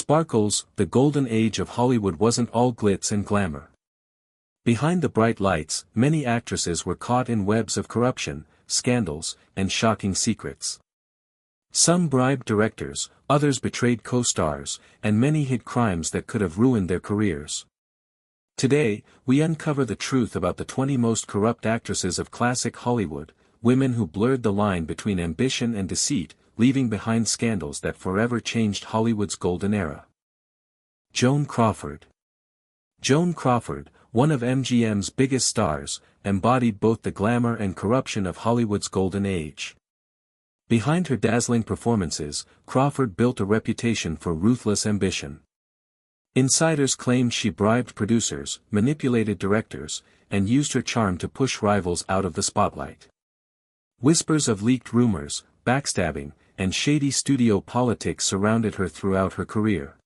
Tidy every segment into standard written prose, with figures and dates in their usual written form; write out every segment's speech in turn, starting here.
Sparkles, the golden age of Hollywood wasn't all glitz and glamour. Behind the bright lights, many actresses were caught in webs of corruption, scandals, and shocking secrets. Some bribed directors, others betrayed co-stars, and many hid crimes that could have ruined their careers. Today, we uncover the truth about the 20 most corrupt actresses of classic Hollywood, women who blurred the line between ambition and deceit, leaving behind scandals that forever changed Hollywood's golden era. Joan Crawford. Joan Crawford, one of MGM's biggest stars, embodied both the glamour and corruption of Hollywood's golden age. Behind her dazzling performances, Crawford built a reputation for ruthless ambition. Insiders claimed she bribed producers, manipulated directors, and used her charm to push rivals out of the spotlight. Whispers of leaked rumors, backstabbing, and shady studio politics surrounded her throughout her career.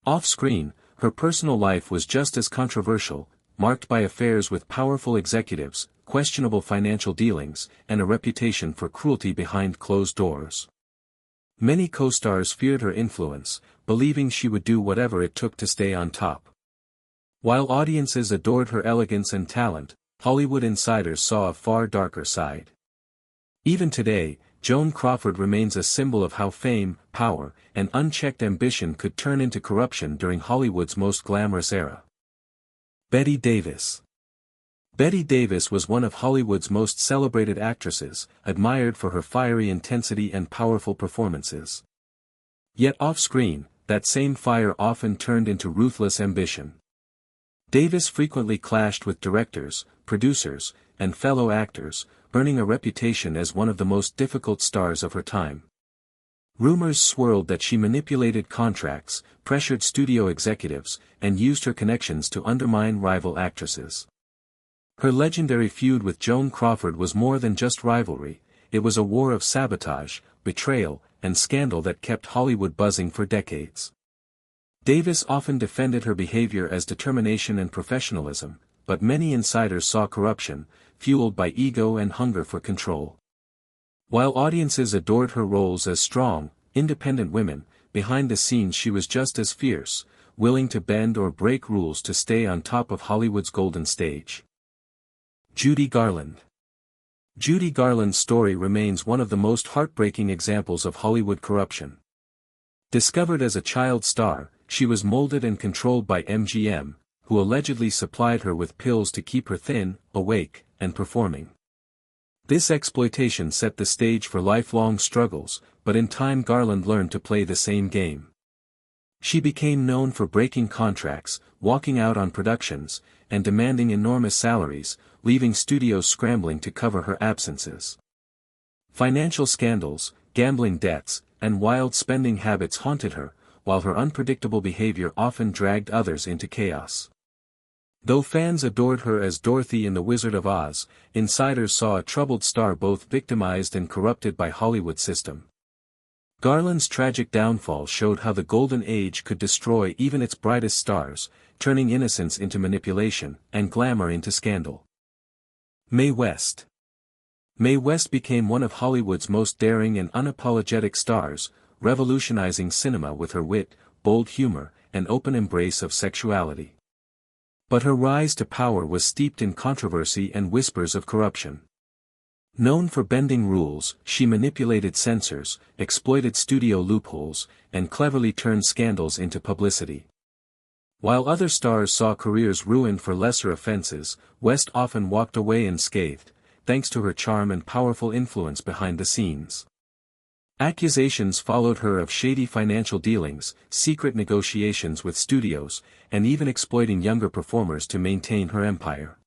Off-screen, her personal life was just as controversial, marked by affairs with powerful executives, questionable financial dealings, and a reputation for cruelty behind closed doors. Many co-stars feared her influence, believing she would do whatever it took to stay on top. While audiences adored her elegance and talent, Hollywood insiders saw a far darker side. Even today, Joan Crawford remains a symbol of how fame, power, and unchecked ambition could turn into corruption during Hollywood's most glamorous era. Bette Davis. Bette Davis was one of Hollywood's most celebrated actresses, admired for her fiery intensity and powerful performances. Yet off-screen, that same fire often turned into ruthless ambition. Davis frequently clashed with directors, producers, and fellow actors, earning a reputation as one of the most difficult stars of her time. Rumors swirled that she manipulated contracts, pressured studio executives, and used her connections to undermine rival actresses. Her legendary feud with Joan Crawford was more than just rivalry, it was a war of sabotage, betrayal, and scandal that kept Hollywood buzzing for decades. Davis often defended her behavior as determination and professionalism, but many insiders saw corruption, fueled by ego and hunger for control. While audiences adored her roles as strong, independent women, behind the scenes she was just as fierce, willing to bend or break rules to stay on top of Hollywood's golden stage. Judy Garland. Judy Garland's story remains one of the most heartbreaking examples of Hollywood corruption. Discovered as a child star, she was molded and controlled by MGM, who allegedly supplied her with pills to keep her thin, awake, and performing. This exploitation set the stage for lifelong struggles, but in time Garland learned to play the same game. She became known for breaking contracts, walking out on productions, and demanding enormous salaries, leaving studios scrambling to cover her absences. Financial scandals, gambling debts, and wild spending habits haunted her, while her unpredictable behavior often dragged others into chaos. Though fans adored her as Dorothy in The Wizard of Oz, insiders saw a troubled star both victimized and corrupted by Hollywood's system. Garland's tragic downfall showed how the golden age could destroy even its brightest stars, turning innocence into manipulation, and glamour into scandal. Mae West. Mae West became one of Hollywood's most daring and unapologetic stars, revolutionizing cinema with her wit, bold humor, and open embrace of sexuality. But her rise to power was steeped in controversy and whispers of corruption. Known for bending rules, she manipulated censors, exploited studio loopholes, and cleverly turned scandals into publicity. While other stars saw careers ruined for lesser offenses, West often walked away unscathed, thanks to her charm and powerful influence behind the scenes. Accusations followed her of shady financial dealings, secret negotiations with studios, and even exploiting younger performers to maintain her empire.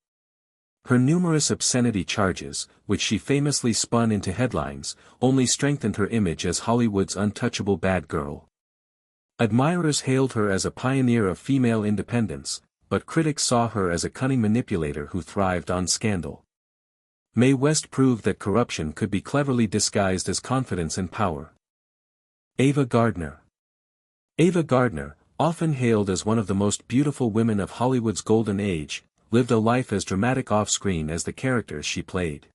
Her numerous obscenity charges, which she famously spun into headlines, only strengthened her image as Hollywood's untouchable bad girl. Admirers hailed her as a pioneer of female independence, but critics saw her as a cunning manipulator who thrived on scandal. Mae West proved that corruption could be cleverly disguised as confidence and power. Ava Gardner. Ava Gardner, often hailed as one of the most beautiful women of Hollywood's golden age, lived a life as dramatic off-screen as the characters she played.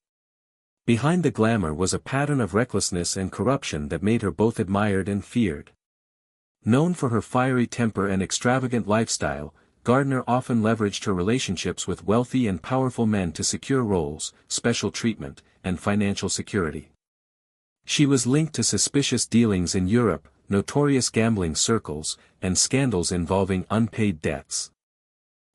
Behind the glamour was a pattern of recklessness and corruption that made her both admired and feared. Known for her fiery temper and extravagant lifestyle, Gardner often leveraged her relationships with wealthy and powerful men to secure roles, special treatment, and financial security. She was linked to suspicious dealings in Europe, notorious gambling circles, and scandals involving unpaid debts.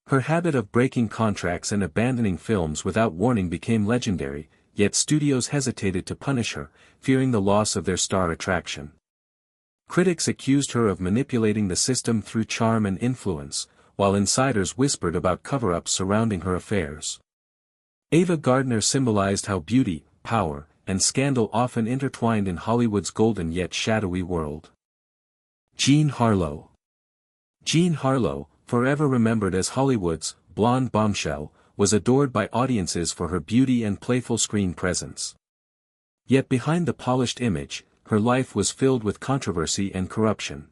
Her habit of breaking contracts and abandoning films without warning became legendary, yet studios hesitated to punish her, fearing the loss of their star attraction. Critics accused her of manipulating the system through charm and influence, while insiders whispered about cover-ups surrounding her affairs. Ava Gardner symbolized how beauty, power, and scandal often intertwined in Hollywood's golden yet shadowy world. Jean Harlow. Jean Harlow, forever remembered as Hollywood's blonde bombshell, was adored by audiences for her beauty and playful screen presence. Yet behind the polished image, her life was filled with controversy and corruption.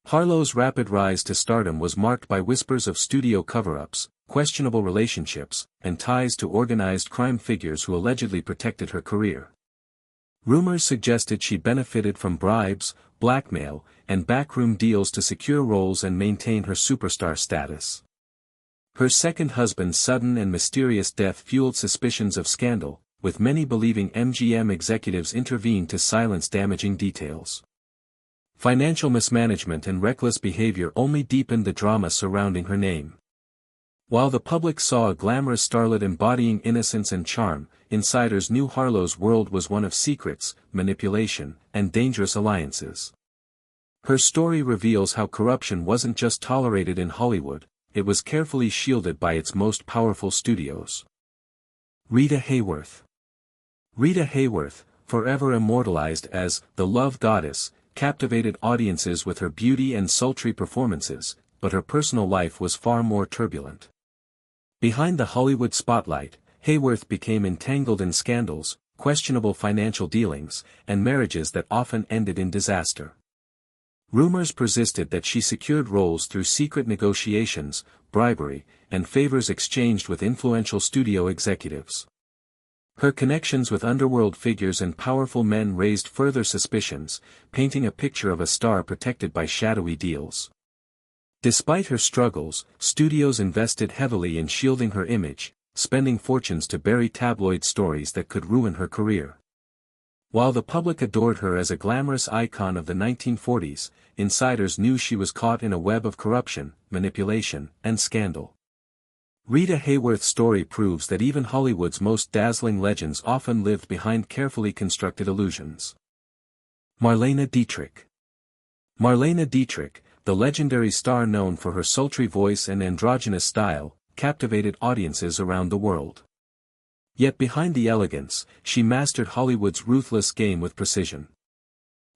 Harlow's rapid rise to stardom was marked by whispers of studio cover-ups, questionable relationships, and ties to organized crime figures who allegedly protected her career. Rumors suggested she benefited from bribes, blackmail, and backroom deals to secure roles and maintain her superstar status. Her second husband's sudden and mysterious death fueled suspicions of scandal, with many believing MGM executives intervened to silence damaging details. Financial mismanagement and reckless behavior only deepened the drama surrounding her name. While the public saw a glamorous starlet embodying innocence and charm, insiders knew Harlow's world was one of secrets, manipulation, and dangerous alliances. Her story reveals how corruption wasn't just tolerated in Hollywood, it was carefully shielded by its most powerful studios. Rita Hayworth. Rita Hayworth, forever immortalized as the Love Goddess, captivated audiences with her beauty and sultry performances, but her personal life was far more turbulent. Behind the Hollywood spotlight, Hayworth became entangled in scandals, questionable financial dealings, and marriages that often ended in disaster. Rumors persisted that she secured roles through secret negotiations, bribery, and favors exchanged with influential studio executives. Her connections with underworld figures and powerful men raised further suspicions, painting a picture of a star protected by shadowy deals. Despite her struggles, studios invested heavily in shielding her image, spending fortunes to bury tabloid stories that could ruin her career. While the public adored her as a glamorous icon of the 1940s, insiders knew she was caught in a web of corruption, manipulation, and scandal. Rita Hayworth's story proves that even Hollywood's most dazzling legends often lived behind carefully constructed illusions. Marlene Dietrich. Marlene Dietrich, the legendary star known for her sultry voice and androgynous style, captivated audiences around the world. Yet behind the elegance, she mastered Hollywood's ruthless game with precision.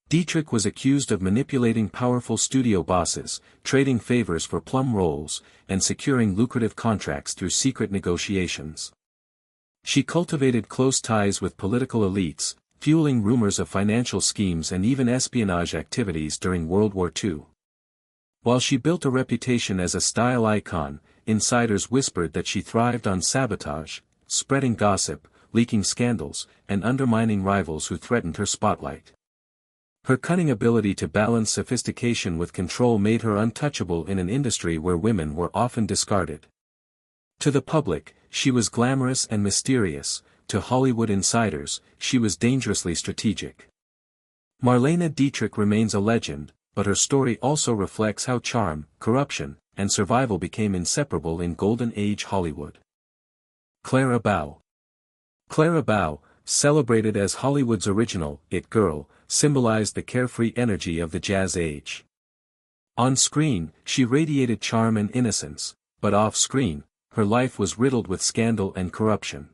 Dietrich was accused of manipulating powerful studio bosses, trading favors for plum roles, and securing lucrative contracts through secret negotiations. She cultivated close ties with political elites, fueling rumors of financial schemes and even espionage activities during World War II. While she built a reputation as a style icon, insiders whispered that she thrived on sabotage, spreading gossip, leaking scandals, and undermining rivals who threatened her spotlight. Her cunning ability to balance sophistication with control made her untouchable in an industry where women were often discarded. To the public, she was glamorous and mysterious; to Hollywood insiders, she was dangerously strategic. Marlene Dietrich remains a legend, but her story also reflects how charm, corruption, and survival became inseparable in Golden Age Hollywood. Clara Bow. Clara Bow, celebrated as Hollywood's original It Girl, symbolized the carefree energy of the Jazz Age. On screen, she radiated charm and innocence, but off-screen, her life was riddled with scandal and corruption.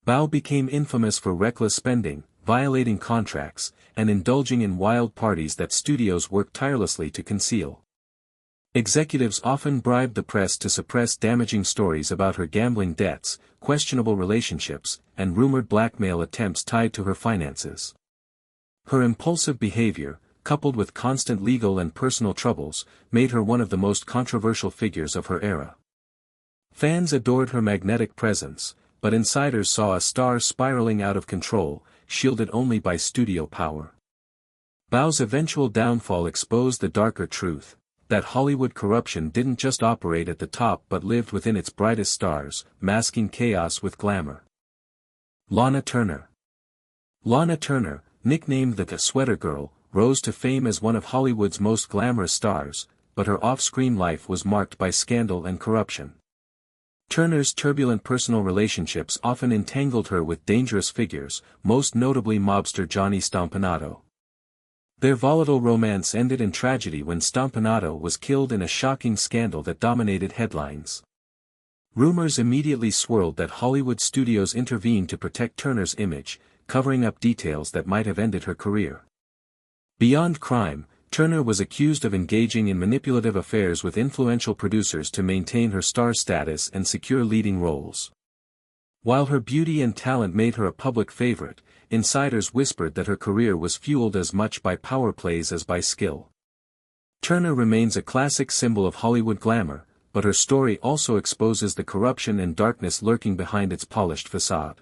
Bow became infamous for reckless spending, violating contracts, and indulging in wild parties that studios worked tirelessly to conceal. Executives often bribed the press to suppress damaging stories about her gambling debts, questionable relationships, and rumored blackmail attempts tied to her finances. Her impulsive behavior, coupled with constant legal and personal troubles, made her one of the most controversial figures of her era. Fans adored her magnetic presence, but insiders saw a star spiraling out of control, shielded only by studio power. Bau's eventual downfall exposed the darker truth, that Hollywood corruption didn't just operate at the top but lived within its brightest stars, masking chaos with glamour. Lana Turner. Lana Turner, nicknamed the Sweater Girl, rose to fame as one of Hollywood's most glamorous stars, but her off-screen life was marked by scandal and corruption. Turner's turbulent personal relationships often entangled her with dangerous figures, most notably mobster Johnny Stompanato. Their volatile romance ended in tragedy when Stompanato was killed in a shocking scandal that dominated headlines. Rumors immediately swirled that Hollywood studios intervened to protect Turner's image, covering up details that might have ended her career. Beyond crime, Turner was accused of engaging in manipulative affairs with influential producers to maintain her star status and secure leading roles. While her beauty and talent made her a public favorite, insiders whispered that her career was fueled as much by power plays as by skill. Turner remains a classic symbol of Hollywood glamour, but her story also exposes the corruption and darkness lurking behind its polished facade.